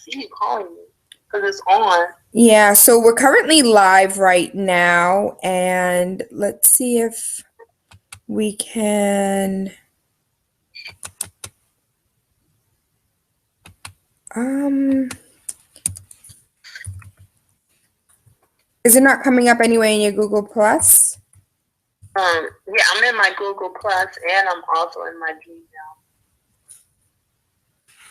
see you calling me because it's on. Yeah, so we're currently live right now, and let's see if we can. Is it not coming up anyway in your Google Plus? Yeah, I'm in my Google Plus and I'm also in my Gmail.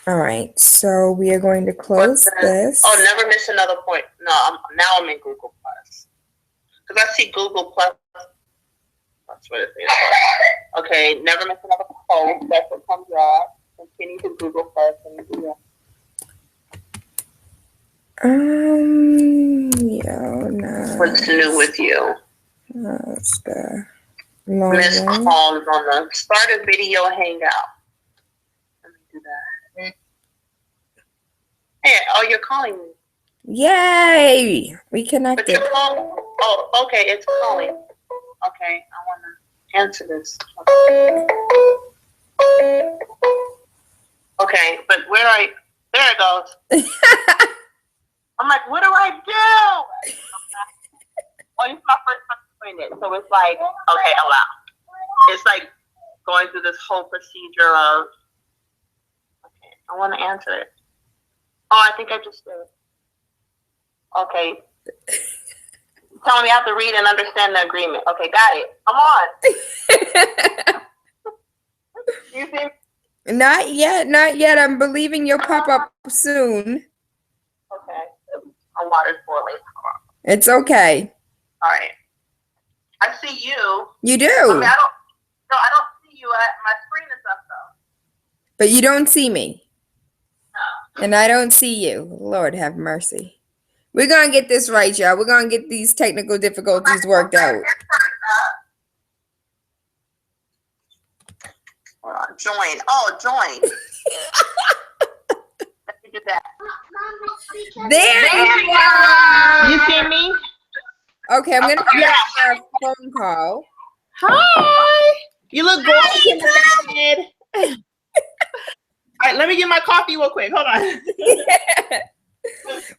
All right, so we are going to close this. Oh, never miss another point. No, now I'm in Google Plus because I see Google Plus. That's what it is. Okay, never miss another post. That's what comes up. Continue to Google Plus and do that. No. What's new with you? That's the Miss calls on the start a video hangout. Let me do that. Hey, oh, you're calling me. Yay! We connected. But you're calling? Oh, okay, it's calling. Okay, I want to answer this. Okay, but there it goes. I'm like, what do I do? Oh, it's my first time doing it. So it's like, okay, allow. It's like going through this whole procedure of, okay, I want to answer it. Oh, I think I just did. Okay. Telling me I have to read and understand the agreement. Okay, got it. I'm on. You see? Not yet. I'm believing you'll pop up soon. Okay. My water's boiling. It's okay. All right. I see you. You do. I mean, I don't see you. My screen is up though. But you don't see me. No. And I don't see you. Lord have mercy. We're going to get this right, y'all. We're going to get these technical difficulties worked out. Join. Oh, join. Let me do that. There you are. You see me? Okay, I'm going to get a phone call. Hi. You look gorgeous in the bed. All right, let me get my coffee real quick. Hold on. Yeah.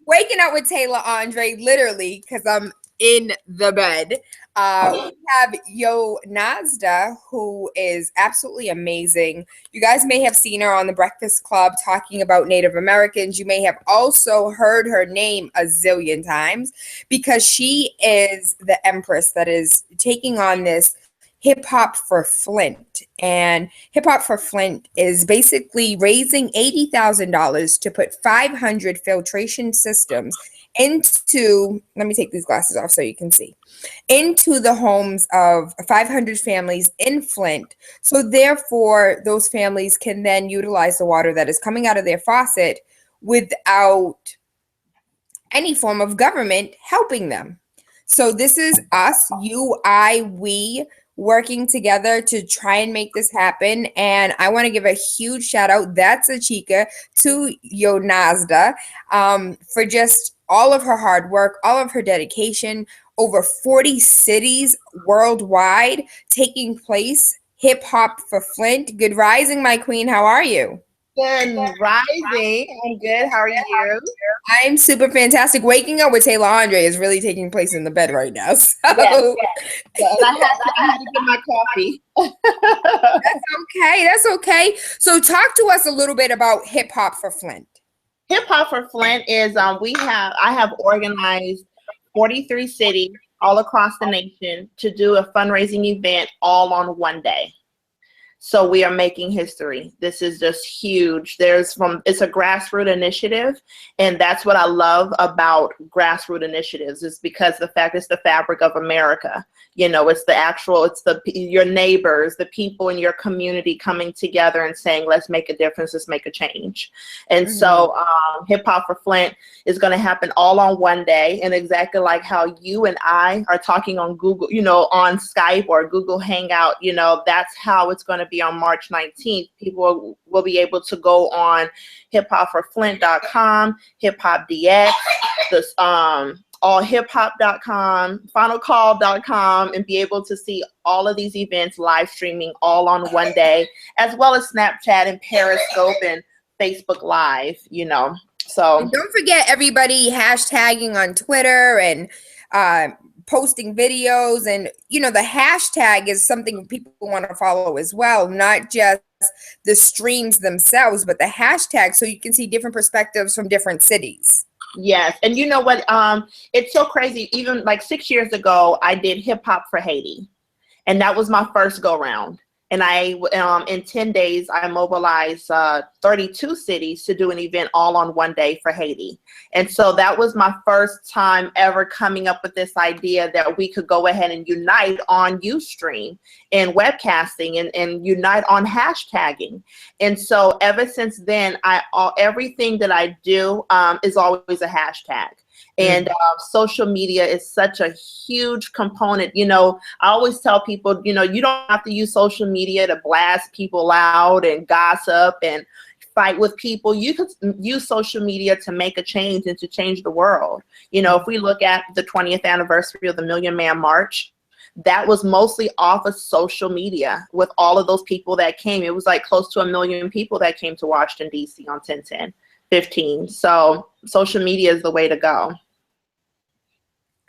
Waking up with Tayla Andre, literally, because I'm in the bed. We have Yo Nazda, who is absolutely amazing. You guys may have seen her on the Breakfast Club talking about Native Americans. You may have also heard her name a zillion times because she is the empress that is taking on this Hip Hop for Flint. And Hip Hop for Flint is basically raising $80,000 to put 500 filtration systems into, let me take these glasses off so you can see, into the homes of 500 families in Flint. So therefore, those families can then utilize the water that is coming out of their faucet without any form of government helping them. So this is us, you, I, we, working together to try and make this happen. And I want to give a huge shout out, that's a chica, to Yo Nazda for just all of her hard work, all of her dedication. Over 40 cities worldwide taking place. Hip Hop for Flint. Good rising, my queen. How are you? Good rising. I'm good. How are you? I'm super fantastic. Waking up with Tayla Andre is really taking place in the bed right now. So yes. I had to get my coffee. That's okay. So talk to us a little bit about Hip Hop for Flint. Hip Hop for Flint is I have organized 43 cities all across the nation to do a fundraising event all on one day. So we are making history. This is just huge. It's a grassroots initiative, and that's what I love about grassroots initiatives is because the fact it's the fabric of America. You know, it's your neighbors, the people in your community coming together and saying, let's make a difference, let's make a change. And so Hip Hop for Flint is going to happen all on one day, and exactly like how you and I are talking on Google, on Skype or Google Hangout, that's how it's going to be on March 19th. People will be able to go on hiphopforflint.com, hiphopdx, allhiphop.com, finalcall.com, and be able to see all of these events live streaming all on one day, as well as Snapchat and Periscope and Facebook Live, So And don't forget everybody hashtagging on Twitter and posting videos. And, you know, the hashtag is something people want to follow as well, not just the streams themselves, but the hashtag so you can see different perspectives from different cities. yes, and you know what? It's so crazy. Even like 6 years ago, I did hip hop for Haiti, and that was my first go round. And I, in 10 days, I mobilized 32 cities to do an event all on one day for Haiti. And so that was my first time ever coming up with this idea that we could go ahead and unite on Ustream and webcasting and unite on hashtagging. And so ever since then, everything that I do is always a hashtag. And social media is such a huge component. You know, I always tell people, you know, you don't have to use social media to blast people out and gossip and fight with people. You could use social media to make a change and to change the world. You know, if we look at the 20th anniversary of the Million Man March, that was mostly off of social media with all of those people that came. It was like close to 1 million people that came to Washington, D.C. on 10/10/15. So social media is the way to go.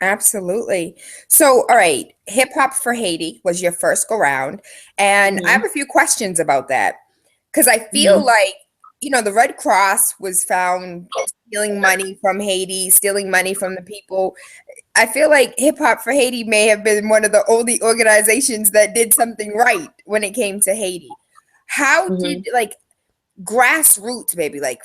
Absolutely. So, all right, Hip Hop for Haiti was your first go round. And I have a few questions about that because I feel like, you know, the Red Cross was found stealing money from Haiti, stealing money from the people. I feel like Hip Hop for Haiti may have been one of the only organizations that did something right when it came to Haiti. How did, like, grassroots, baby, like,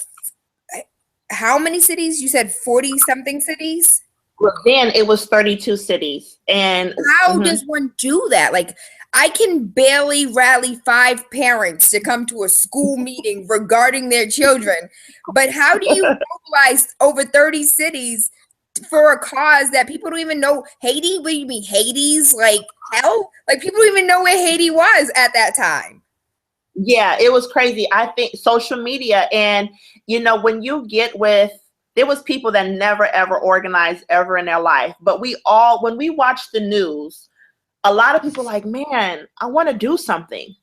how many cities? You said 40 something cities? Well, then it was 32 cities. And how does one do that? Like, I can barely rally 5 parents to come to a school meeting regarding their children, but how do you mobilize over 30 cities for a cause that people don't even know? Haiti? What do you mean, Hades? Like, hell? Like, people don't even know where Haiti was at that time. Yeah, it was crazy. I think social media, and you know, when you get with, there was people that never ever organized ever in their life, but when we watch the news, a lot of people like, man, I want to do something.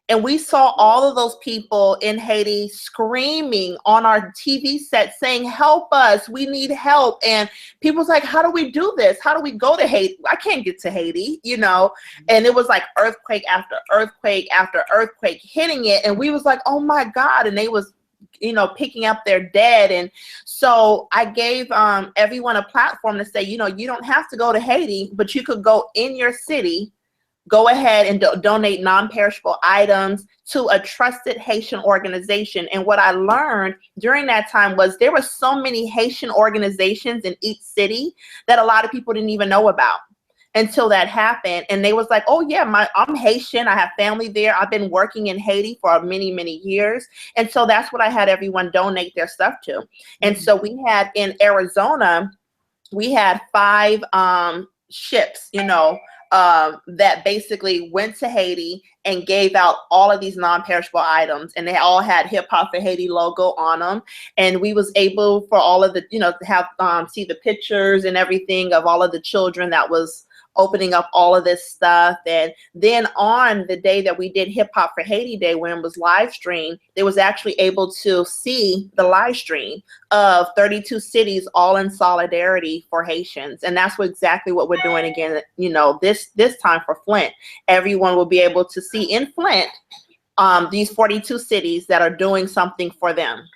And we saw all of those people in Haiti screaming on our TV set saying, help us, we need help. And people's like, how do we do this? How do we go to Haiti? I can't get to Haiti, you know? And it was like earthquake after earthquake after earthquake hitting it. And we was like, oh my God. And they was, you know, picking up their dead. And so I gave everyone a platform to say, you know, you don't have to go to Haiti, but you could go in your city, go ahead and donate non-perishable items to a trusted Haitian organization. And what I learned during that time was there were so many Haitian organizations in each city that a lot of people didn't even know about until that happened. And they was like, oh yeah, I'm Haitian, I have family there, I've been working in Haiti for many, many years. And so that's what I had everyone donate their stuff to. And so we had in Arizona, we had 5 ships, you know, that basically went to Haiti and gave out all of these non-perishable items, and they all had Hip Hop for Haiti logo on them. And we was able for all of the, you know, to have see the pictures and everything of all of the children that was opening up all of this stuff. And then on the day that we did Hip Hop for Haiti Day, when it was live streamed, they was actually able to see the live stream of 32 cities all in solidarity for Haitians. And that's exactly what we're doing again, you know, this time for Flint. Everyone will be able to see in Flint these 42 cities that are doing something for them.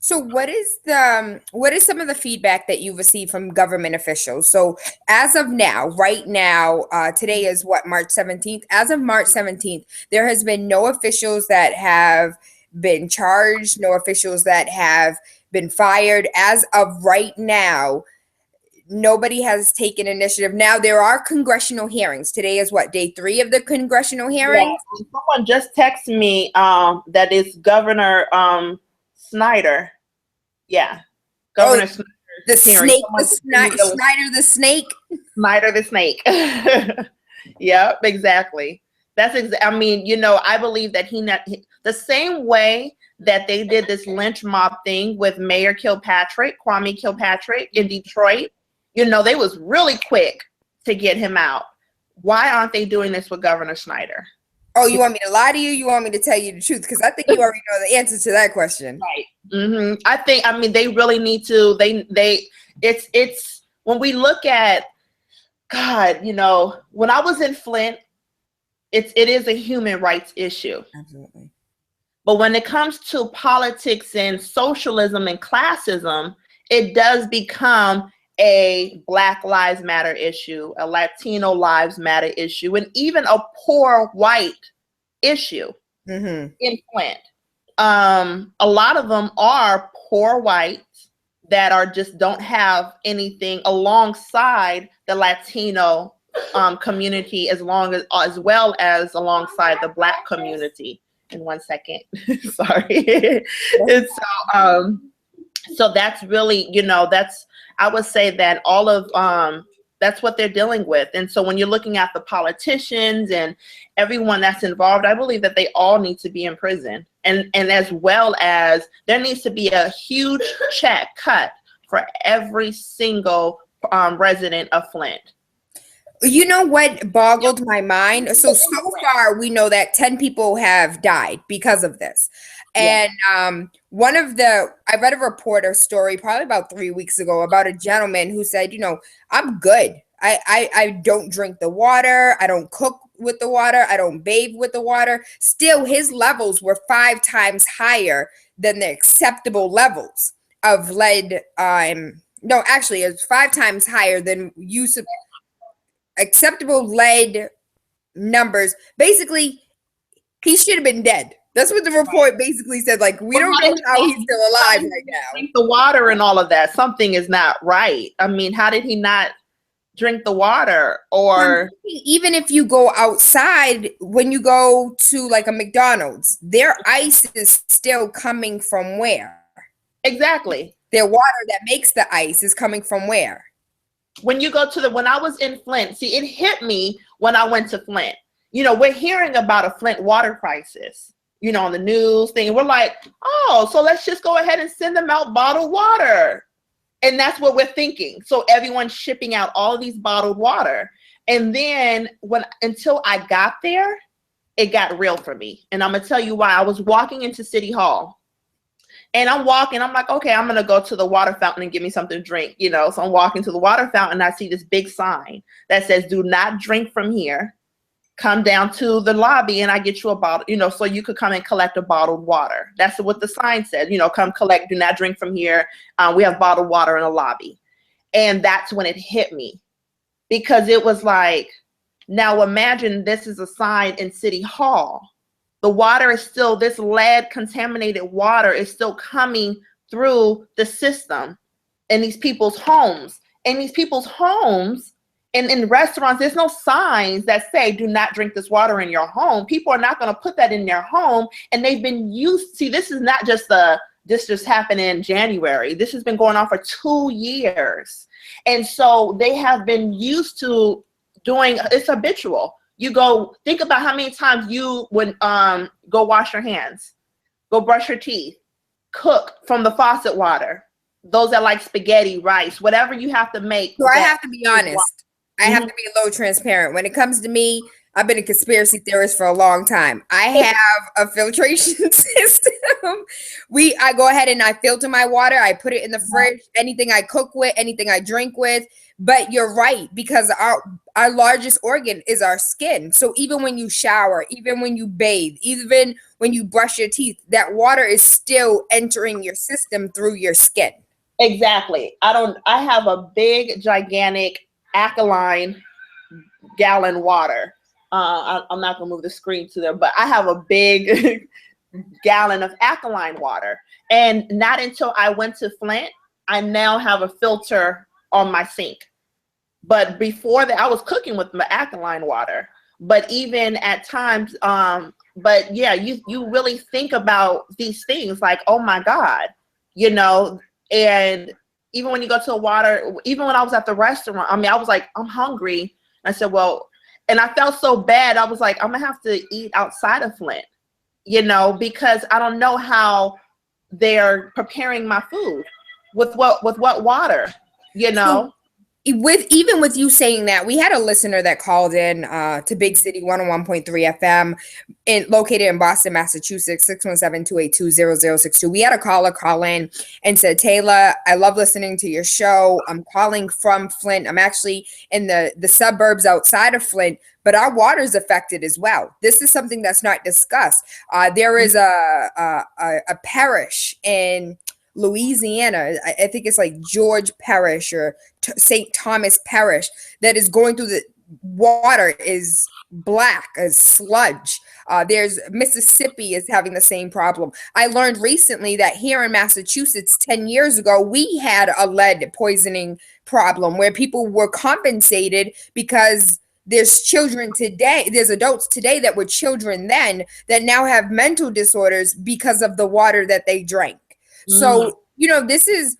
So what is some of the feedback that you've received from government officials? So as of now, right now, today is what, March 17th? As of March 17th, there has been no officials that have been charged, no officials that have been fired. As of right now, nobody has taken initiative. Now, there are congressional hearings. Today is what, day 3 of the congressional hearings? Yeah. Someone just texted me that is Governor Snyder. Yeah. Governor Snyder. The snake, Snyder the snake. Snyder the snake. Yep, exactly. I mean, you know, I believe that the same way that they did this lynch mob thing with Mayor Kwame Kilpatrick in Detroit, you know, they was really quick to get him out. Why aren't they doing this with Governor Snyder? Oh, you want me to lie to you? You want me to tell you the truth? Because I think you already know the answer to that question. Right. I mean, they really need to, it's, when we look at, God, you know, when I was in Flint, it is a human rights issue. Absolutely. But when it comes to politics and socialism and classism, it does become a Black Lives Matter issue, a Latino Lives Matter issue, and even a poor white issue in Flint. A lot of them are poor whites that are just don't have anything alongside the Latino community, as well as alongside the Black community. In 1 second, sorry. And so that's really, you know, I would say that all of that's what they're dealing with. And so when you're looking at the politicians and everyone that's involved, I believe that they all need to be in prison. And as well as there needs to be a huge check cut for every single resident of Flint. You know what boggled my mind? So far, we know that 10 people have died because of this. And I read a reporter story probably about 3 weeks ago about a gentleman who said, you know, I'm good. I don't drink the water. I don't cook with the water. I don't bathe with the water. Still, his levels were 5 times higher than the acceptable levels of lead. No, actually, it was 5 times higher than use of acceptable lead numbers. Basically, he should have been dead. That's what the report basically said. Like, we don't know how he's still alive right now. Drink the water and all of that. Something is not right. I mean, how did he not drink the water? Or even if you go outside, when you go to like a McDonald's, their ice is still coming from where? Exactly. Their water that makes the ice is coming from where? When you go to when I was in Flint, see, it hit me when I went to Flint. You know, we're hearing about a Flint water crisis, you know, on the news thing. We're like, oh, so let's just go ahead and send them out bottled water. And that's what we're thinking. So everyone's shipping out all of these bottled water. And then until I got there, it got real for me. And I'm going to tell you why. I was walking into City Hall. And I'm walking, I'm like, okay, I'm gonna go to the water fountain and get me something to drink, you know. So I'm walking to the water fountain and I see this big sign that says, do not drink from here. Come down to the lobby and I get you a bottle, you know, so you could come and collect a bottled water. That's what the sign said, you know, come collect, do not drink from here. We have bottled water in the lobby. And that's when it hit me, because it was like, now imagine this is a sign in City Hall. The water is still, this lead contaminated water is still coming through the system in these people's homes. In these people's homes and in restaurants, there's no signs that say, do not drink this water in your home. People are not going to put that in their home. And they've been used, see, this is not just this just happened in January. This has been going on for 2 years. And so they have been used to doing, it's habitual. You go, think about how many times you would go wash your hands, go brush your teeth, cook from the faucet water. Those that like spaghetti, rice, whatever you have to make. So I have to be honest. I have to be a little transparent. When it comes to me, I've been a conspiracy theorist for a long time. I have a filtration system. I go ahead and I filter my water. I put it in the fridge. Anything I cook with, anything I drink with. But you're right, because our largest organ is our skin. So even when you shower, even when you bathe, even when you brush your teeth, that water is still entering your system through your skin. Exactly. I have a big, gigantic alkaline gallon water. I'm not gonna move the screen to there, but I have a big gallon of alkaline water. And not until I went to Flint, I now have a filter on my sink. But before that, I was cooking with my alkaline water. But even at times, but yeah, you really think about these things like, oh my God, you know. And even when you go to a water, even when I was at the restaurant, I mean, I was like, I'm hungry. I said, well, and I felt so bad. I was like, I'm gonna have to eat outside of Flint, you know, because I don't know how they're preparing my food with what water, you know. Even with you saying that, we had a listener that called in to Big City 101.3 FM located in Boston, Massachusetts, 617-282-0062. We had a caller call in and said, Tayla, I love listening to your show. I'm calling from Flint. I'm actually in the suburbs outside of Flint, but our water is affected as well. This is something that's not discussed. There is a parish in Louisiana, I think it's like George Parish or St. Thomas Parish, that is going through the water is black as sludge. There's Mississippi is having the same problem. I learned recently that here in Massachusetts 10 years ago, we had a lead poisoning problem where people were compensated because there's children today, there's adults today that were children then that now have mental disorders because of the water that they drank. So, this is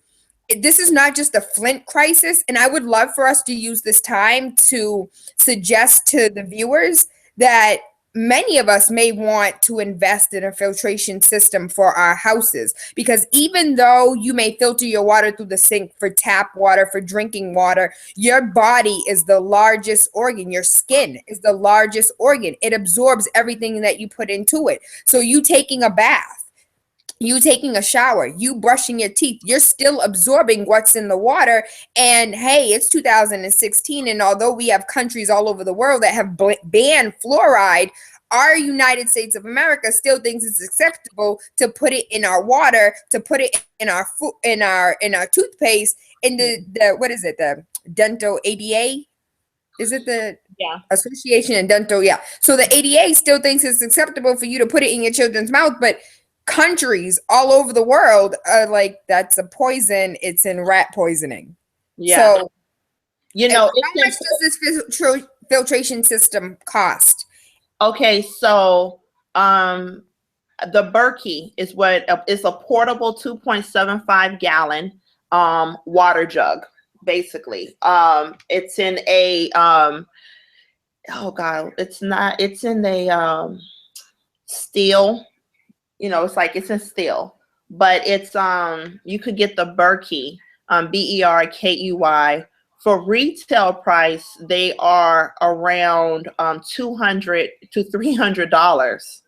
not just a Flint crisis. And I would love for us to use this time to suggest to the viewers that many of us may want to invest in a filtration system for our houses, because even though you may filter your water through the sink for tap water, for drinking water, your body is the largest organ. Your skin is the largest organ. It absorbs everything that you put into it. So you taking a bath, you taking a shower, you brushing your teeth, you're still absorbing what's in the water. And hey, it's 2016. And although we have countries all over the world that have banned fluoride, our United States of America still thinks it's acceptable to put it in our water, to put it in our food, in our toothpaste, in the what is it, the dental ADA? Is it the Association of Dental? Yeah. So the ADA still thinks it's acceptable for you to put it in your children's mouth, but countries all over the world are like, that's a poison. It's in rat poisoning. Yeah. So, how much does this filtration system cost? Okay, so the Berkey is is a portable 2.75 gallon water jug, basically. It's in a it's in a steel. It's in steel, but it's you could get the Berkey, Berkey. For retail price, they are around $200 to $300,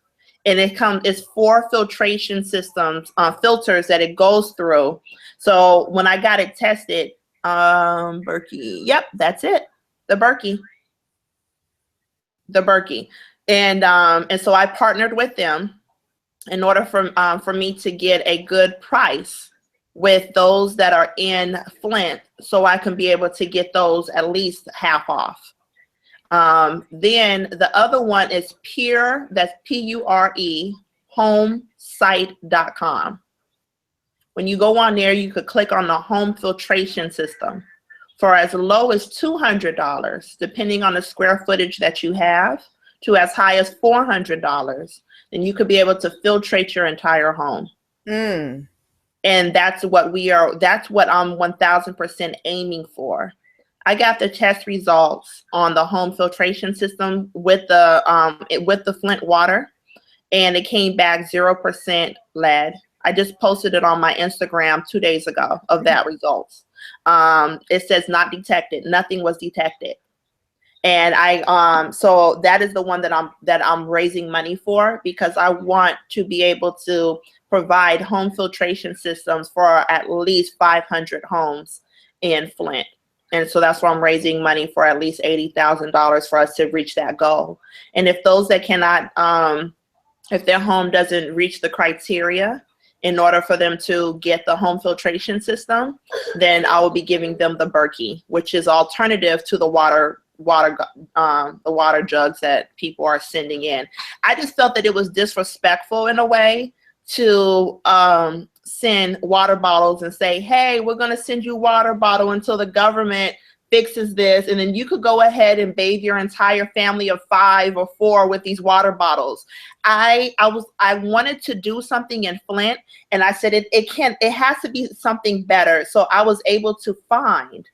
and it's 4 filtration systems, filters that it goes through. So when I got it tested, Berkey, yep, that's it, the Berkey, and so I partnered with them in order for me to get a good price with those that are in Flint, so I can be able to get those at least half off. Then the other one is Pure, that's Pure, homesite.com. When you go on there, you could click on the home filtration system. For as low as $200, depending on the square footage that you have, to as high as $400, then you could be able to filtrate your entire home. And that's what I'm 1000% aiming for. I got the test results on the home filtration system with the Flint water, and it came back 0% lead. I just posted it on my Instagram 2 days ago of that results. It says not detected. Nothing was detected. And so that is the one that I'm raising money for, because I want to be able to provide home filtration systems for at least 500 homes in Flint. And so that's why I'm raising money for at least $80,000 for us to reach that goal. And if those that cannot, if their home doesn't reach the criteria in order for them to get the home filtration system, then I will be giving them the Berkey, which is alternative to the water jugs that people are sending in. I just felt that it was disrespectful in a way to send water bottles and say, hey, we're going to send you a water bottle until the government fixes this, and then you could go ahead and bathe your entire family of 5 or 4 with these water bottles. I wanted to do something in Flint, and I said it has to be something better. So I was able to find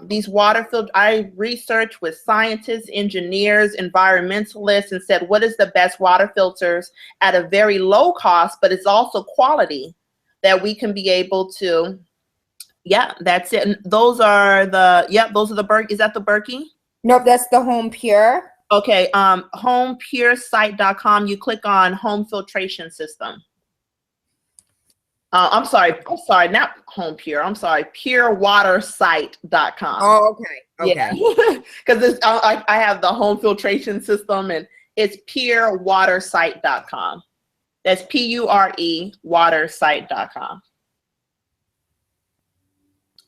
these water filters. I researched with scientists, engineers, environmentalists, and said, what is the best water filters at a very low cost, but it's also quality, that we can be able to Yeah, that's it. And those are the, yep, those are the Berkey. Is that the Berkey? Nope, that's the Home Pure. Okay, homepuresite.com. You click on home filtration system. I'm sorry, not Home Pure. I'm sorry, purewatersite.com. Oh, okay. Okay. Yeah, because I have the home filtration system, and it's purewatersite.com. That's PURE watersite.com.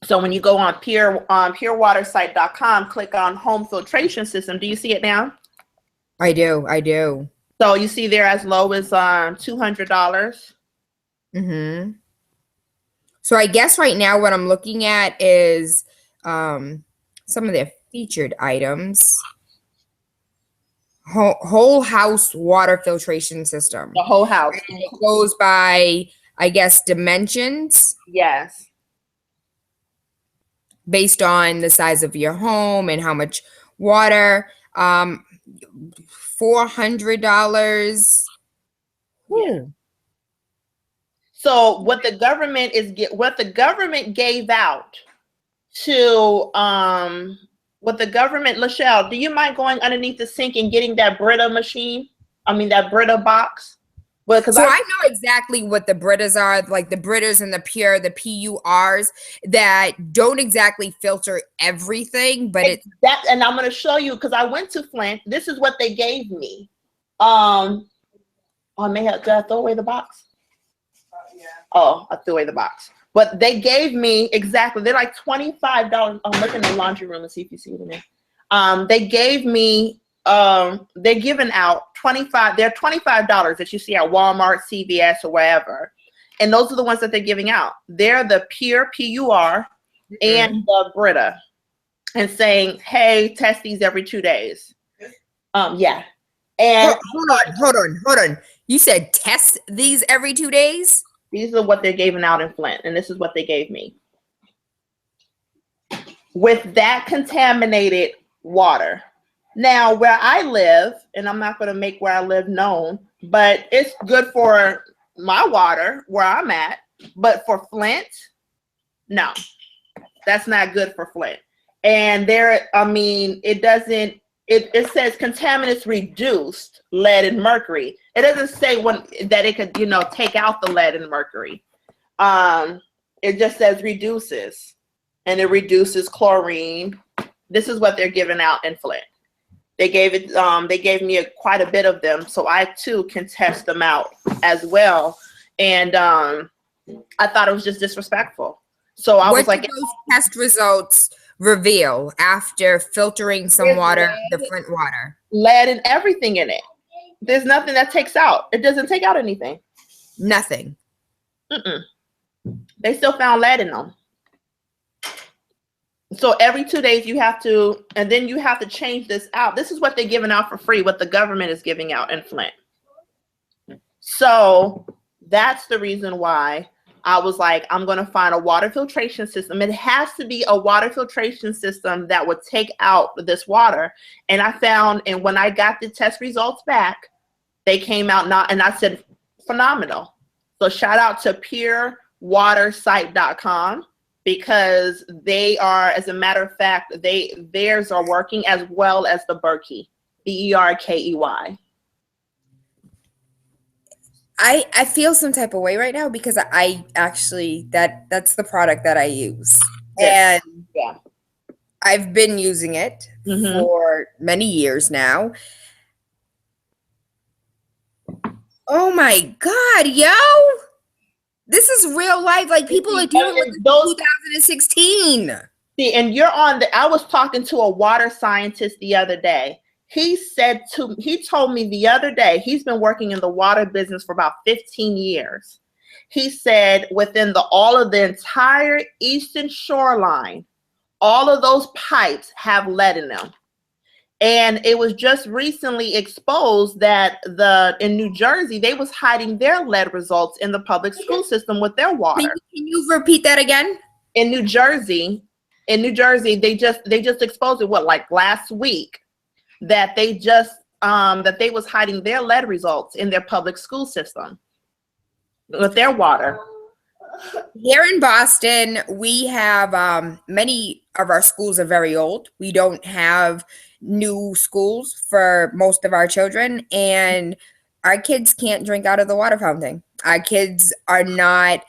So when you go on purewatersite.com, click on home filtration system. Do you see it now? I do. I do. So you see there as low as $200. Mm-hmm. So I guess right now what I'm looking at is some of their featured items. Whole house water filtration system. The whole house. And it goes by, I guess, dimensions. Yes. Based on the size of your home and how much water. $400. Yeah. So what the government gave out to Lachelle, do you mind going underneath the sink and getting that Brita machine? I mean that Brita box? Well, So I know exactly what the Britas are, like the Britas and the Pure, the PURs that don't exactly filter everything, but it's that. And I'm going to show you because I went to Flint. This is what they gave me. I may have, did I throw away the box? Yeah. Oh, I threw away the box. But they gave me exactly. They're like $25. Oh, look in the laundry room and see if you see it in there. They gave me. They're giving out they're $25 that you see at Walmart, CVS, or wherever. And those are the ones that they're giving out. They're the Pure, PUR, and the Brita. And saying, hey, test these every 2 days. Yeah. And hold on. You said test these every 2 days? These are what they're giving out in Flint. And this is what they gave me. With that contaminated water. Now, where I live, and I'm not going to make where I live known, but it's good for my water where I'm at. But for Flint, no, that's not good for Flint. And there, I mean, it doesn't, it says contaminants reduced lead and mercury. It doesn't say that it could, take out the lead and mercury. It just says reduces, and it reduces chlorine. This is what they're giving out in Flint. They gave me quite a bit of them, so I too can test them out as well. And I thought it was just disrespectful. So I was like, what did those test results reveal after filtering some water, different water? Lead and everything in it. There's nothing that takes out. It doesn't take out anything. Nothing. They still found lead in them. So every 2 days you have to, and then you have to change this out. This is what they're giving out for free, what the government is giving out in Flint. So that's the reason why I was like, I'm going to find a water filtration system. It has to be a water filtration system that would take out this water. And I found, and when I got the test results back, they came out not, and I said, phenomenal. So shout out to purewatersite.com. Because they are, as a matter of fact, theirs are working as well as the Berkey, BERKEY. I feel some type of way right now because I actually that's the product that I use. Yes. And yeah, I've been using it for many years now. Oh my God, yo! This is real life. Like people are dealing with this in 2016. See, and I was talking to a water scientist the other day. He told me the other day, he's been working in the water business for about 15 years. He said within all of the entire eastern shoreline, all of those pipes have lead in them. And it was just recently exposed that in New Jersey, they was hiding their lead results in the public school system with their water. Can you repeat that again? In New Jersey, they just exposed it, like last week, that they was hiding their lead results in their public school system with their water. Here in Boston, we have many of our schools are very old. We don't have new schools for most of our children, and our kids can't drink out of the water fountain. Our kids are not,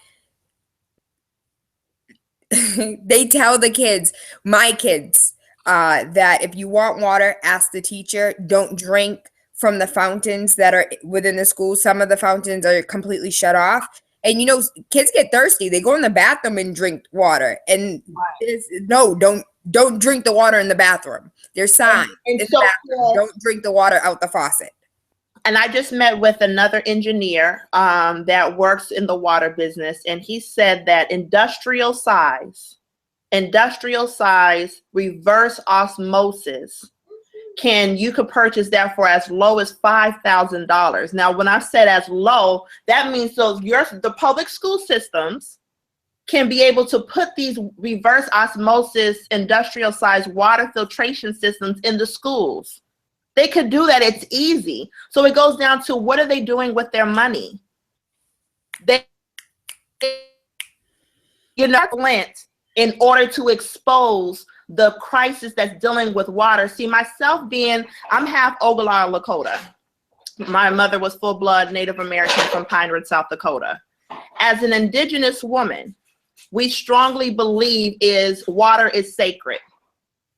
they tell the kids, my kids, that if you want water, ask the teacher. Don't drink from the fountains that are within the school. Some of the fountains are completely shut off. And kids get thirsty. They go in the bathroom and drink water. And no, don't drink the water in the bathroom. There's signs. And in so the bathroom. Don't drink the water out the faucet. And I just met with another engineer that works in the water business, and he said that industrial size reverse osmosis you could purchase that for as low as $5,000. Now, when I said as low, that means the public school systems can be able to put these reverse osmosis industrial size water filtration systems in the schools. They could do that. It's easy. So it goes down to, what are they doing with their money? Flint in order to expose the crisis that's dealing with water. See, myself I'm half Oglala Lakota. My mother was full-blood Native American from Pine Ridge, South Dakota. As an indigenous woman, we strongly believe water is sacred.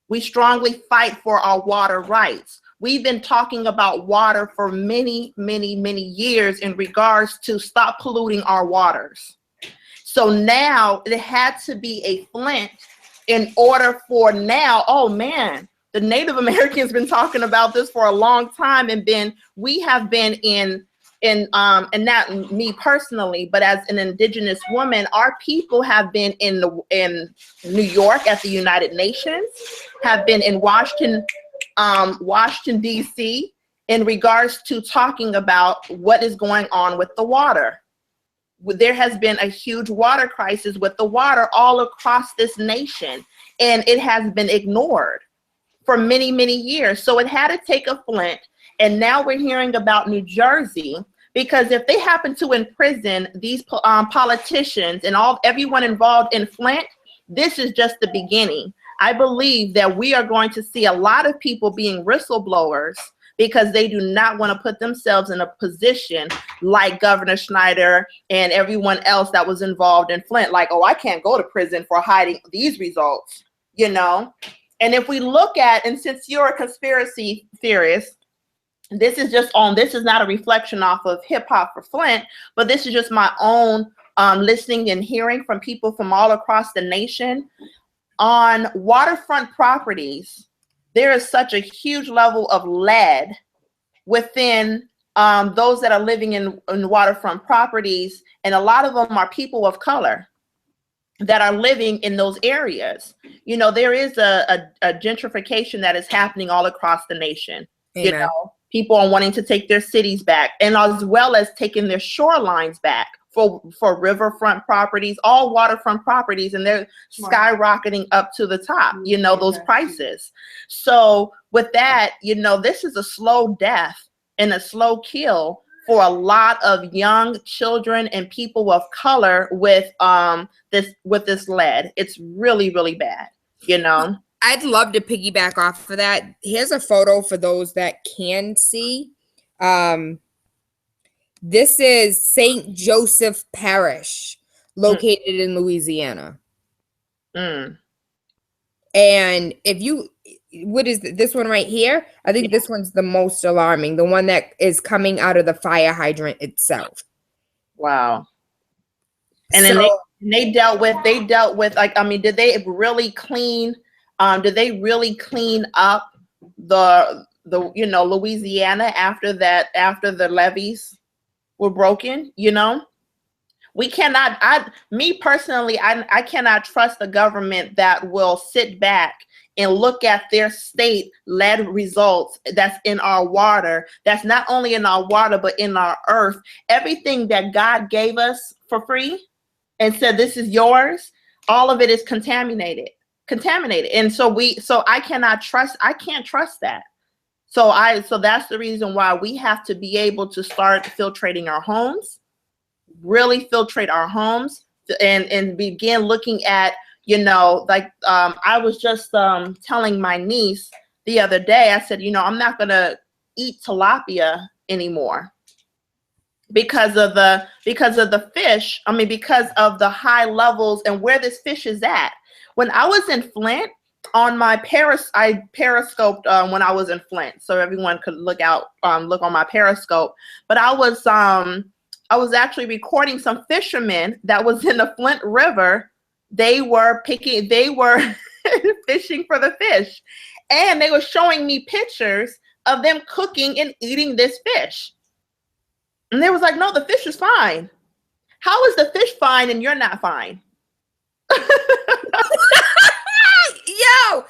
We strongly fight for our water rights. We've been talking about water for many, many, many years in regards to stop polluting our waters. So now it had to be a Flint in order for now, oh man, the Native Americans been talking about this for a long time, and we have been and not me personally, but as an indigenous woman, our people have been in New York at the United Nations, have been in Washington, D.C. in regards to talking about what is going on with the water. There has been a huge water crisis with the water all across this nation, and it has been ignored for many, many years. So it had to take a Flint, and now we're hearing about New Jersey, because if they happen to imprison these politicians and everyone involved in Flint, this is just the beginning. I believe that we are going to see a lot of people being whistleblowers because they do not want to put themselves in a position like Governor Schneider and everyone else that was involved in Flint. Like, oh, I can't go to prison for hiding these results, And if we look at, and since you're a conspiracy theorist, this is not a reflection off of Hip Hop for Flint, but this is just my own listening and hearing from people from all across the nation. On waterfront properties, there is such a huge level of lead within those that are living in waterfront properties, and a lot of them are people of color that are living in those areas. There is a gentrification that is happening all across the nation. Amen. People are wanting to take their cities back, and as well as taking their shorelines back for riverfront properties, all waterfront properties, and they're skyrocketing up to the top, those prices. So with that, this is a slow death and a slow kill for a lot of young children and people of color with this lead. It's really, really bad, I'd love to piggyback off of that. Here's a photo for those that can see. This is St. Joseph Parish, located in Louisiana. And what is this one right here? I think this one's the most alarming, the one that is coming out of the fire hydrant itself. Wow. And then they dealt with, like, I mean, did they really clean up the Louisiana after the levees were broken? We cannot, me personally, I cannot trust a government that will sit back and look at their state lead results that's in our water, that's not only in our water, but in our earth. Everything that God gave us for free and said, this is yours, all of it is contaminated. And so I can't trust that. So that's the reason why we have to be able to start filtrating our homes, really filtrate our homes, and begin looking at, you know, like I was just telling my niece the other day, I said, you know, I'm not going to eat tilapia anymore because of the fish. I mean, because of the high levels and where this fish is at. When I was in Flint, on my I periscoped when I was in Flint, so everyone could look on my periscope. But I was actually recording some fishermen that was in the Flint River. They were fishing for the fish, and they were showing me pictures of them cooking and eating this fish. And they was like, no, the fish is fine. How is the fish fine and you're not fine? Yo,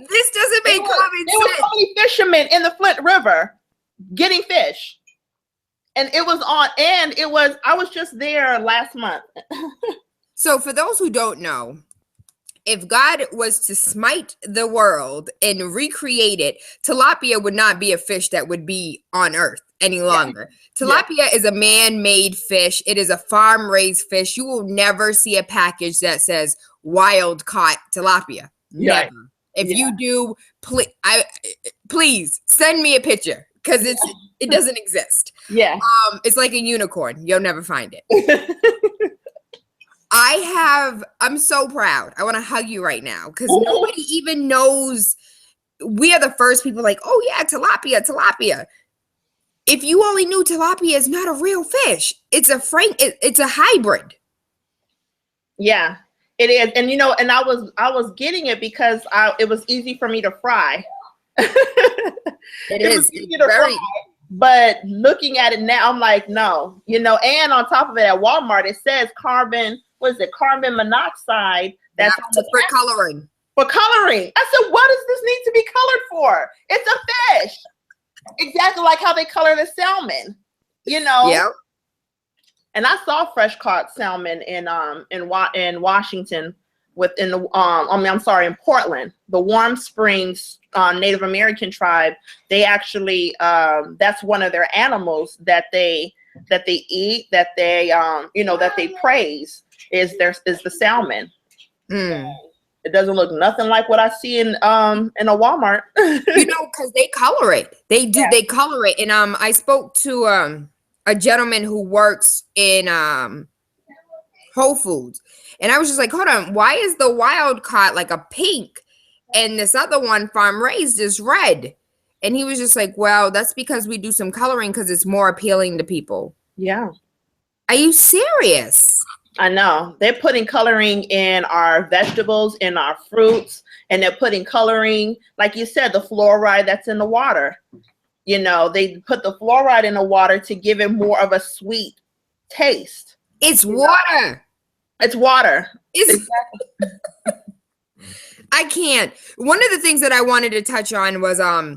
this doesn't make common sense. There were so many fishermen in the Flint River getting fish. And I was just there last month. So for those who don't know, if God was to smite the world and recreate it, tilapia would not be a fish that would be on earth any longer. Yeah. Tilapia is a man-made fish. It is a farm-raised fish. You will never see a package that says wild-caught tilapia. Yeah. Never. If you do, please send me a picture because it doesn't exist. Yeah. It's like a unicorn. You'll never find it. I'm so proud. I want to hug you right now because nobody even knows. We are the first people like, oh yeah, tilapia. If you only knew tilapia is not a real fish. It's a hybrid. Yeah, it is. And you know, and I was getting it because it was easy for me to fry. It is easy to fry. But looking at it now, I'm like, no, you know, and on top of it at Walmart, it says carbon monoxide. That's for coloring. For coloring. I said, what does this need to be colored for? It's a fish. Exactly like how they color the salmon, you know? Yeah. And I saw fresh caught salmon in Washington in Portland, the Warm Springs Native American tribe. They actually, that's one of their animals that they eat, that they praise is the salmon. Mm. It doesn't look nothing like what I see in a Walmart. You know, because they color it. They do. Yeah. They color it. And I spoke to a gentleman who works in Whole Foods, and I was just like, hold on, why is the wild caught like a pink, and this other one farm raised is red? And he was just like, well, that's because we do some coloring because it's more appealing to people. Yeah. Are you serious? I know. They're putting coloring in our vegetables, in our fruits, and they're putting coloring, like you said, the fluoride that's in the water. You know, they put the fluoride in the water to give it more of a sweet taste. It's water. It's water. I can't. One of the things that I wanted to touch on was I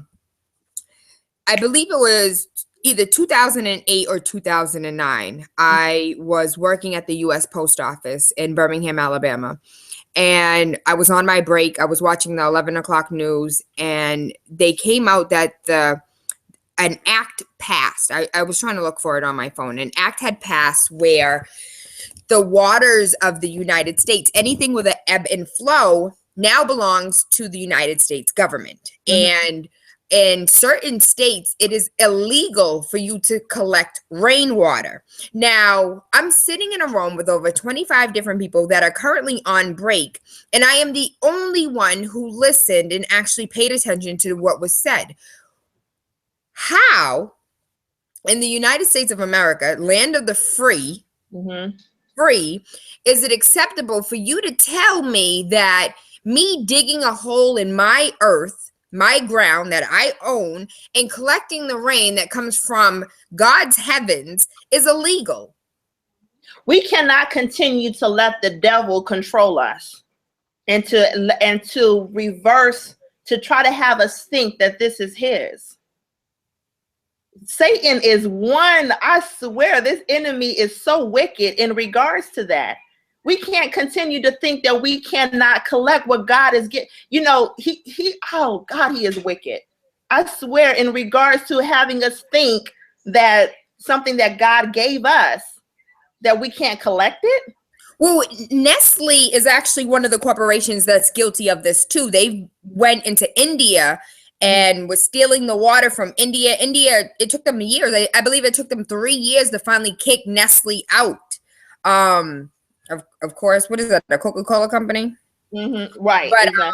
believe it was either 2008 or 2009, I was working at the U.S. Post Office in Birmingham, Alabama. And I was on my break. I was watching the 11 o'clock news, and they came out that an act passed. I was trying to look for it on my phone. An act had passed where the waters of the United States, anything with an ebb and flow, now belongs to the United States government. Mm-hmm. And in certain states, it is illegal for you to collect rainwater. Now, I'm sitting in a room with over 25 different people that are currently on break, and I am the only one who listened and actually paid attention to what was said. How, in the United States of America, land of the free, is it acceptable for you to tell me that me digging a hole in my earth, my ground that I own, and collecting the rain that comes from God's heavens is illegal? We cannot continue to let the devil control us and to reverse, to try to have us think that this is his. Satan is one, I swear, this enemy is so wicked in regards to that. We can't continue to think that we cannot collect what God is getting. You know, he is wicked. I swear, in regards to having us think that something that God gave us, that we can't collect it. Well, Nestle is actually one of the corporations that's guilty of this too. They went into India and was stealing the water from India. It took them years. I believe it took them 3 years to finally kick Nestle out. Of course, what is that? A Coca-Cola company? Mm-hmm. Right. But exactly.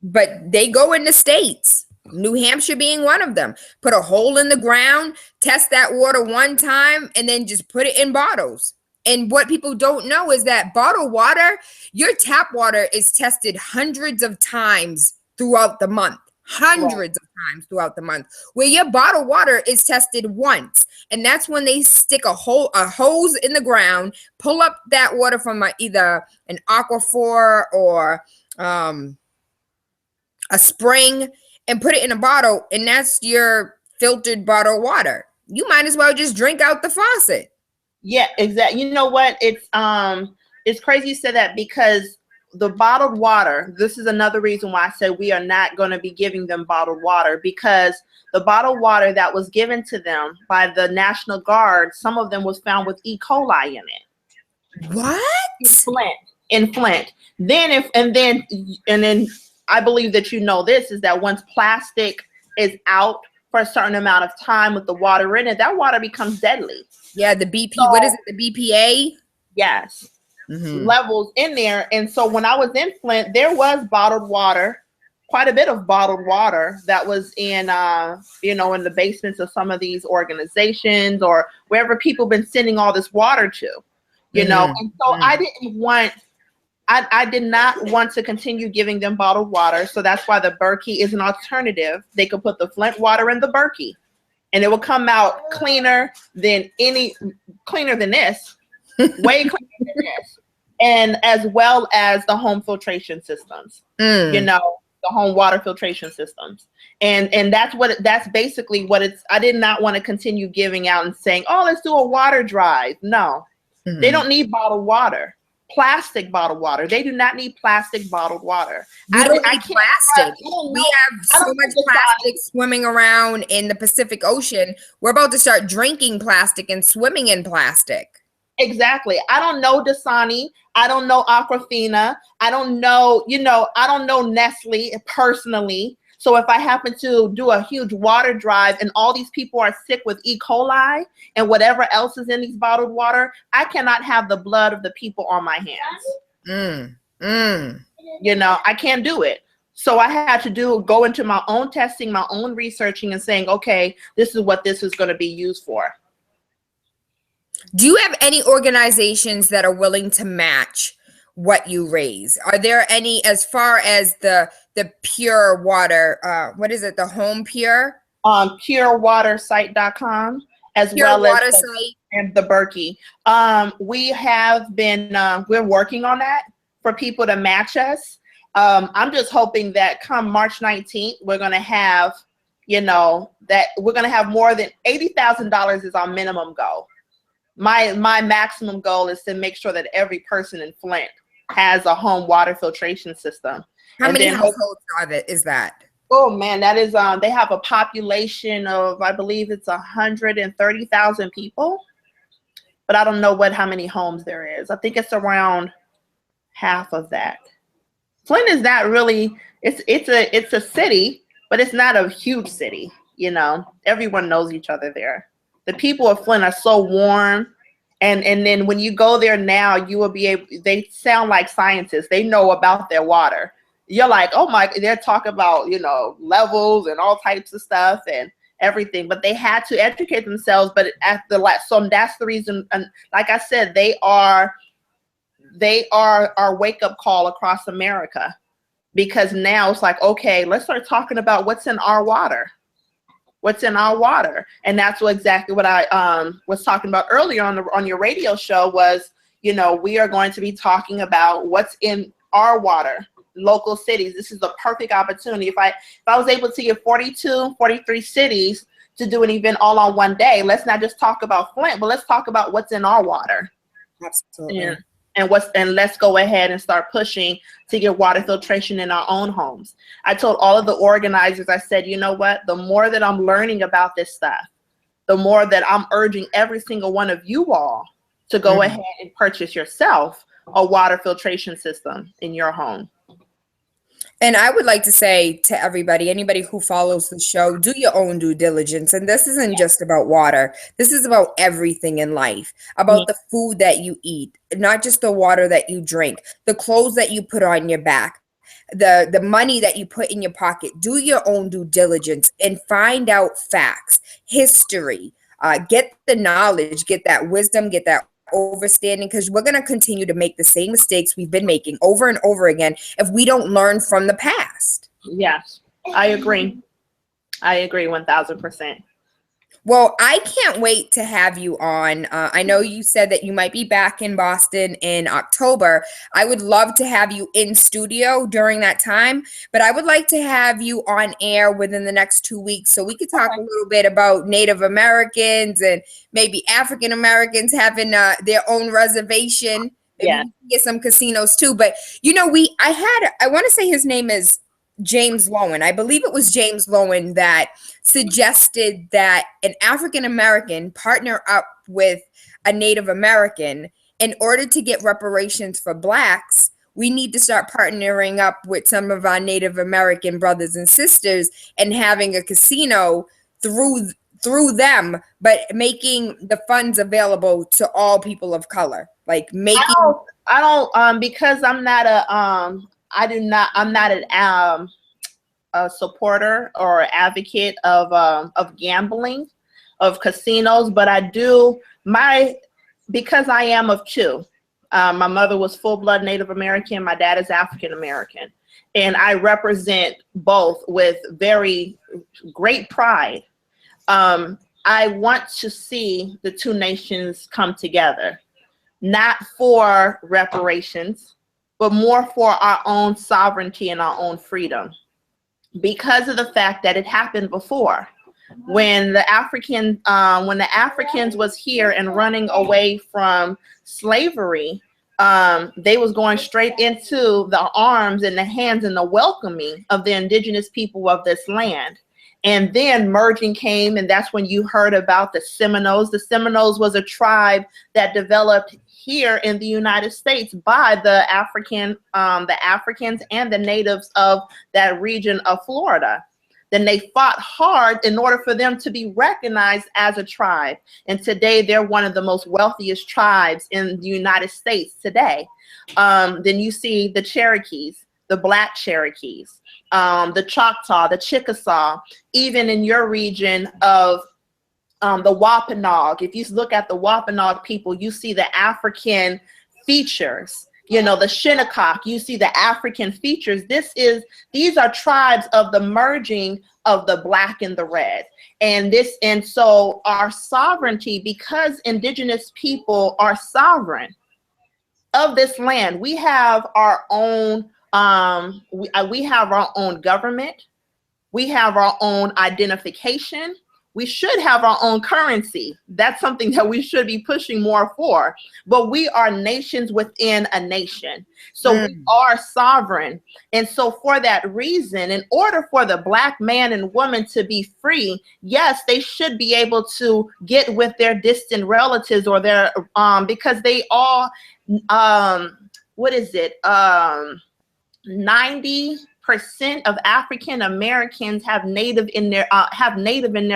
but they go in the states. New Hampshire being one of them. Put a hole in the ground, test that water one time, and then just put it in bottles. And what people don't know is that bottled water, your tap water is tested hundreds of times throughout the month. Hundreds of times throughout the month. Where your bottled water is tested once. And that's when they stick a hose in the ground, pull up that water from either an aquifer or a spring, and put it in a bottle, and that's your filtered bottled water. You might as well just drink out the faucet. Yeah, exactly. You know what? It's crazy you said that, because the bottled water, this is another reason why I said we are not going to be giving them bottled water, because the bottled water that was given to them by the National Guard, some of them was found with E. coli in it. What? In Flint. Then I believe that you know this is that once plastic is out for a certain amount of time with the water in it, that water becomes deadly. Yeah, the what is it? The BPA? Yes. Levels in there. And so when I was in Flint, there was bottled water, quite a bit of bottled water that was in in the basements of some of these organizations or wherever people been sending all this water to, and so I did not want to continue giving them bottled water. So that's why the Berkey is an alternative. They could put the Flint water in the Berkey and it will come out cleaner than this, way cleaner than this. And as well as the home filtration systems, the home water filtration systems. And that's basically what it's, I did not want to continue giving out and saying, oh, let's do a water drive. No, they don't need bottled water. Plastic bottled water. They do not need plastic bottled water. We don't need plastic. We have so much plastic swimming around in the Pacific Ocean. We're about to start drinking plastic and swimming in plastic. Exactly. I don't know Dasani. I don't know Aquafina. I don't know, I don't know Nestle personally. So if I happen to do a huge water drive and all these people are sick with E. coli and whatever else is in these bottled water, I cannot have the blood of the people on my hands. I can't do it. So I had to go into my own testing, my own researching and saying, okay, this is what this is going to be used for. Do you have any organizations that are willing to match what you raise? Are there any, as far as the pure water, what is it, the home pure? Purewatersite.com, as pure well water as site. And the Berkey. We have been, we're working on that for people to match us. I'm just hoping that come March 19th, we're going to have, that we're going to have more than $80,000 is our minimum goal. My maximum goal is to make sure that every person in Flint has a home water filtration system. How many households is that? Oh man, that is they have a population of, I believe it's 130,000 people, but I don't know how many homes there is. I think it's around half of that. Flint is not really, it's a city, but it's not a huge city. Everyone knows each other there. The people of Flint are so warm. And then when you go there now, you will be able, they sound like scientists. They know about their water. You're like, oh my, they're talking about, levels and all types of stuff and everything, but they had to educate themselves. But so that's the reason. And like I said, they are our wake up call across America, because now it's like, okay, let's start talking about what's in our water. What's in our water. And that's exactly what I was talking about earlier on your radio show was, we are going to be talking about what's in our water, local cities. This is the perfect opportunity. If I was able to get 43 cities to do an event all on one day, let's not just talk about Flint, but let's talk about what's in our water. Absolutely. And let's go ahead and start pushing to get water filtration in our own homes. I told all of the organizers, I said, you know what, the more that I'm learning about this stuff, the more that I'm urging every single one of you all to go ahead and purchase yourself a water filtration system in your home. And I would like to say to everybody, anybody who follows the show, do your own due diligence. And this isn't just about water. This is about everything in life, about the food that you eat, not just the water that you drink, the clothes that you put on your back, the money that you put in your pocket. Do your own due diligence and find out facts, history, get the knowledge, get that wisdom, get that overstanding, because we're going to continue to make the same mistakes we've been making over and over again if we don't learn from the past. Yes, I agree. I agree 1000%. Well, I can't wait to have you on. I know you said that you might be back in Boston in October. I would love to have you in studio during that time, but I would like to have you on air within the next 2 weeks so we could talk a little bit about Native Americans and maybe African Americans having their own reservation. Maybe we can get some casinos too. But I want to say his name is James Lowen. I believe it was James Lowen that suggested that an African American partner up with a Native American in order to get reparations for Blacks. We need to start partnering up with some of our Native American brothers and sisters and having a casino through them, but making the funds available to all people of color. Like making. I don't because I'm not a supporter or advocate of gambling, of casinos, but I do because I am of two. My mother was full-blood Native American. My dad is African American, and I represent both with very great pride. I want to see the two nations come together, not for reparations, but more for our own sovereignty and our own freedom. Because of the fact that it happened before, when the Africans was here and running away from slavery, they was going straight into the arms and the hands and the welcoming of the indigenous people of this land. And then merging came, and that's when you heard about the Seminoles. The Seminoles was a tribe that developed here in the United States by the Africans and the natives of that region of Florida. Then they fought hard in order for them to be recognized as a tribe. And today they're one of the most wealthiest tribes in the United States today. Then you see the Cherokees, the Black Cherokees, the Choctaw, the Chickasaw, even in your region of the Wampanoag. If you look at the Wampanoag people, you see the African features. You know, the Shinnecock, you see the African features. These are tribes of the merging of the Black and the red. And so our sovereignty, because indigenous people are sovereign of this land, we have our own we have our own government. We have our own identification. We should have our own currency. That's something that we should be pushing more for. But we are nations within a nation. So we are sovereign. And so for that reason, in order for the Black man and woman to be free, yes, they should be able to get with their distant relatives or their, because they all, 90% of African Americans have native in their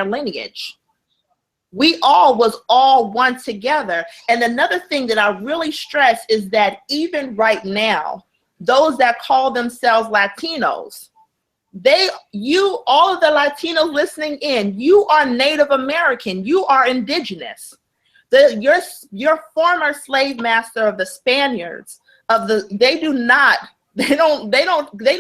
lineage. We was all one together. And another thing that I really stress is that even right now, those that call themselves Latinos, all of the Latinos listening in, you are Native American, you are indigenous. Your former slave master of the Spaniards, they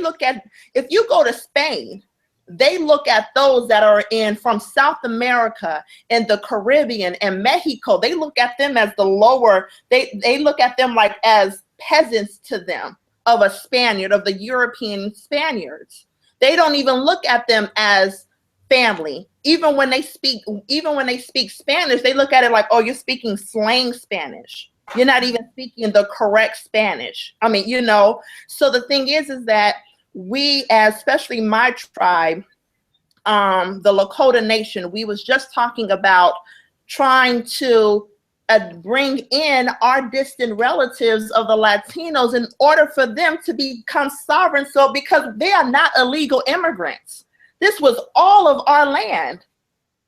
look at, if you go to Spain, they look at those that are from South America and the Caribbean and Mexico. They look at them as the lower, they look at them like as peasants to them of a Spaniard, of the European Spaniards. They don't even look at them as family. Even when they speak Spanish, they look at it like, oh, you're speaking slang Spanish. You're not even speaking the correct Spanish. I mean, so the thing is that we, especially my tribe, the Lakota Nation, we was just talking about trying to bring in our distant relatives of the Latinos in order for them to become sovereign. So because they are not illegal immigrants, this was all of our land.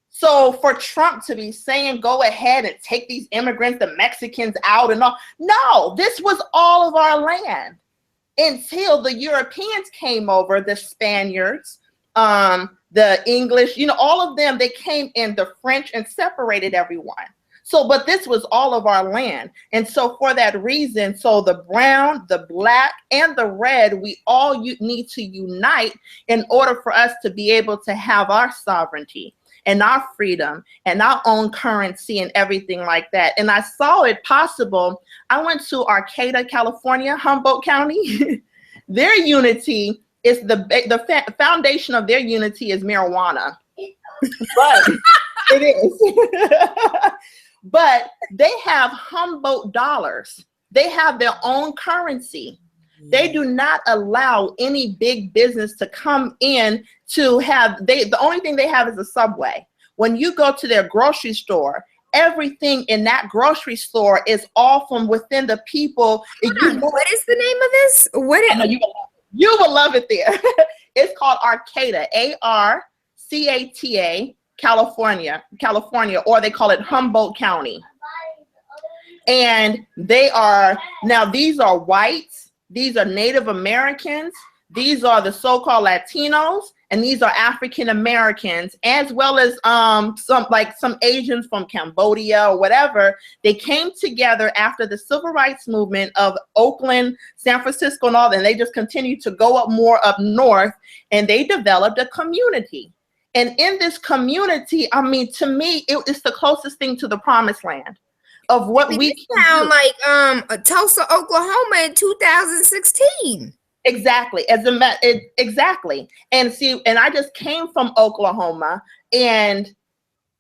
So for Trump to be saying, go ahead and take these immigrants, the Mexicans out and all, no, this was all of our land until the Europeans came over, the Spaniards, the English, you know, all of them, they came in, the French, and separated everyone. So, but this was all of our land. And so for that reason, so the brown, the black, and the red, we all need to unite in order for us to be able to have our sovereignty and our freedom and our own currency and everything like that. And I saw it possible. I went to Arcata, California, Humboldt County. Their unity is the foundation of their unity is marijuana. But it is. But they have Humboldt dollars. They have their own currency. They do not allow any big business to come in to have, the only thing they have is a Subway. When you go to their grocery store, everything in that grocery store is all from within the people. What is the name of this? You will love it there. It's called Arcata, Arcata, California, or they call it Humboldt County. And they are, now these are whites, these are Native Americans, these are the so-called Latinos, and these are African Americans, as well as some Asians from Cambodia or whatever. They came together after the civil rights movement of Oakland, San Francisco, and all that, and they just continued to go up more up north, and they developed a community. And in this community, I mean, to me, it's the closest thing to the promised land of what we sound like Tulsa, Oklahoma in 2016. Exactly. Exactly. And see, and I just came from Oklahoma, and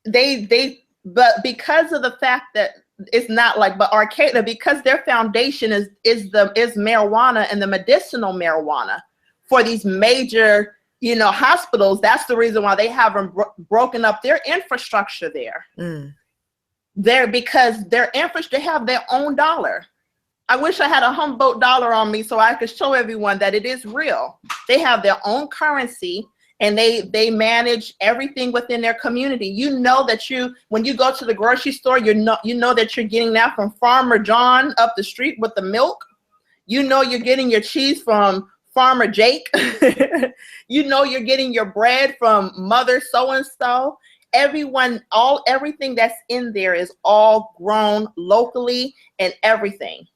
but because of the fact that it's not like, but Arcata, because their foundation is marijuana and the medicinal marijuana for these major, you know, hospitals. That's the reason why they haven't broken up their infrastructure there. There, because their infrastructure, they have their own dollar. I wish I had a Humboldt dollar on me so I could show everyone that it is real. They have their own currency, and they manage everything within their community. You know that when you go to the grocery store, you know that you're getting that from Farmer John up the street with the milk. You know you're getting your cheese from Farmer Jake. You know you're getting your bread from Mother so-and-so. Everything that's in there is all grown locally and everything.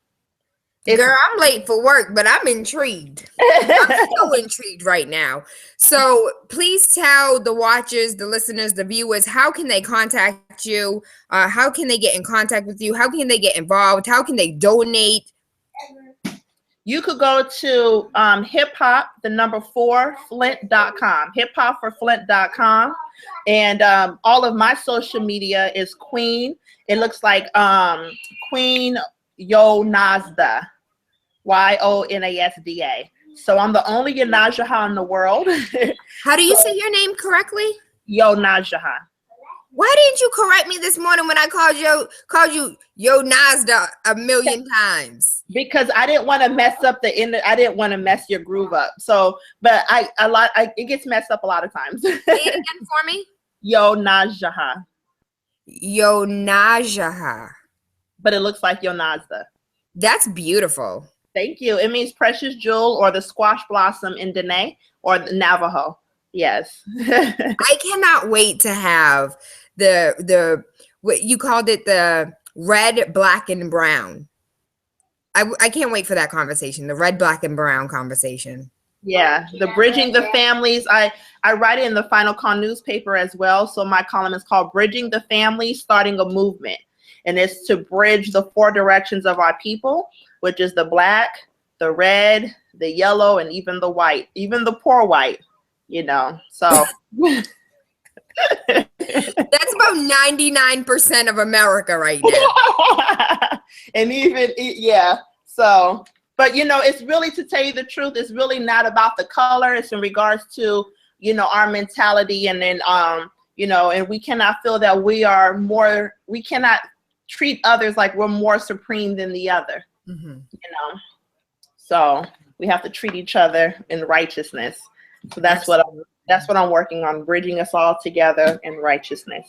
Girl, I'm late for work, but I'm intrigued. I'm so intrigued right now. So please tell the watchers, the listeners, the viewers, how can they contact you? How can they get in contact with you? How can they get involved? How can they donate? You could go to hiphop, the number 4, Flint.com, hiphopforflint.com. And all of my social media is Queen. It looks like Queen Yonazda, Yonasda. So I'm the only Yonajaha in the world. How do you say your name correctly? Yonajaha. Why didn't you correct me this morning when I called you Yonazda a million times? Because I didn't want to mess up I didn't want to mess your groove up. So, but it gets messed up a lot of times. Say it again for me. Yonajaha. Yonajaha. But it looks like Yonazda. That's beautiful. Thank you. It means precious jewel or the squash blossom in Dene or the Navajo. Yes. I cannot wait to have the what you called it, the red, black, and brown. I can't wait for that conversation, the red, black, and brown conversation. Yeah, the Bridging the Families. I write it in the Final Call newspaper as well. So my column is called Bridging the Families, Starting a Movement. And it's to bridge the 4 directions of our people, which is the black, the red, the yellow, and even the white, even the poor white, you know. So that's about 99% of America right now. And even, yeah. So, but you know, it's really, to tell you the truth, it's really not about the color. It's in regards to, you know, our mentality. And then, you know, and we cannot feel that we are more, we cannot treat others like we're more supreme than the other. Mm-hmm. You know, so we have to treat each other in righteousness. So that's what I'm working on, bridging us all together in righteousness.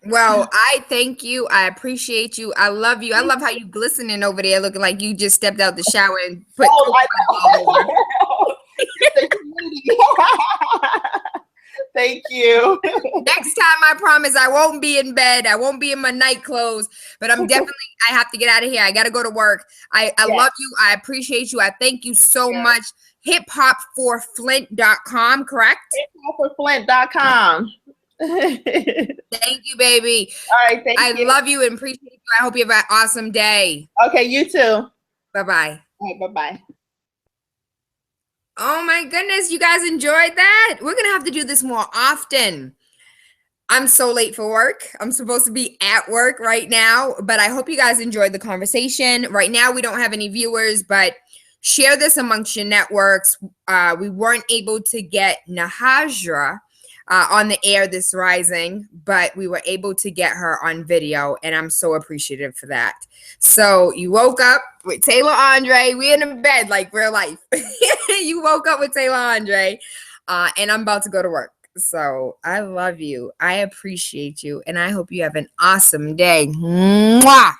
Well, I thank you. I appreciate you. I love you. I love how you glistening over there, looking like you just stepped out the shower and put all over. Thank you. Next time, I promise I won't be in bed. I won't be in my night clothes, but I have to get out of here. I got to go to work. I love you. I appreciate you. I thank you so much. hiphopforflint.com, correct? hiphopforflint.com. Thank you, baby. All right, thank you. I love you and appreciate you. I hope you have an awesome day. Okay, you too. Bye-bye. All right, bye-bye. Oh my goodness, you guys enjoyed that? We're going to have to do this more often. I'm so late for work. I'm supposed to be at work right now, but I hope you guys enjoyed the conversation. Right now, we don't have any viewers, but share this amongst your networks. We weren't able to get Nahajra on the air this rising, but we were able to get her on video, and I'm so appreciative for that. So you woke up with Tayla Andre. We in a bed like real life. You woke up with Tayla Andre, and I'm about to go to work. So I love you. I appreciate you, and I hope you have an awesome day. Mwah!